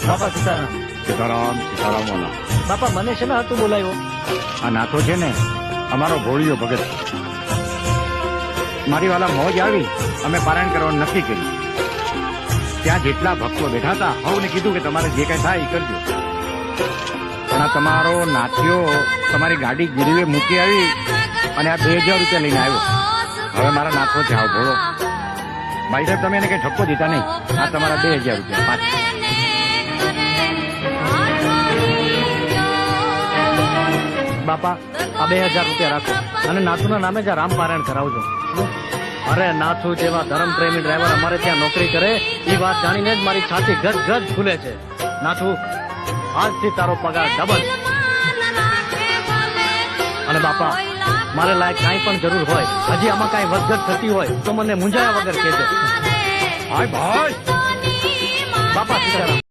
બાપા સીતારામ. સીતારામ સીતારામ વાલા. બાપા મને છે ને હતું બોલાયો. આ નાથો છે ને અમારો ભોળિયો ભગત. મારી વાલા મોજ આવી, અમે પારાયણ કરવાનું નક્કી કર્યું. ત્યાં જેટલા ભક્તો બેઠા હતા સૌને કીધું કે તમારે જે કઈ થાય એ કરજો. પણ આ તમારો નાથિયો તમારી ગાડી ગીરવે મૂકી આવી અને આ 2000 રૂપિયા લઈને આવ્યો. હવે મારા નાથો છે આવ ભોળો. ભાઈ સાહેબ તમે એને કઈ ઠપકો દીધા નહીં. આ તમારા 2000 રૂપિયા પાછા. બાપા આ 2000 રૂપિયા રાખો અને નાથુના નામે જ આ રામ પારાયણ કરાવજો. અરે નાથુ જેવા ધર્મ પ્રેમી ડ્રાઈવર અમારે ત્યાં નોકરી કરે એ વાત જાણીને જ મારી છાતી ગજ ગજ ફૂલે છે. નાથુ આજથી તારો પગાર ડબલ. અને બાપા મારે લાયક કાંઈ પણ જરૂર હોય, હજી આમાં કાંઈ વધઘટ થતી હોય તો મને મૂંઝાયા વગર કહેજો. ભાઈ ભાઈ બાપા સીતારામ.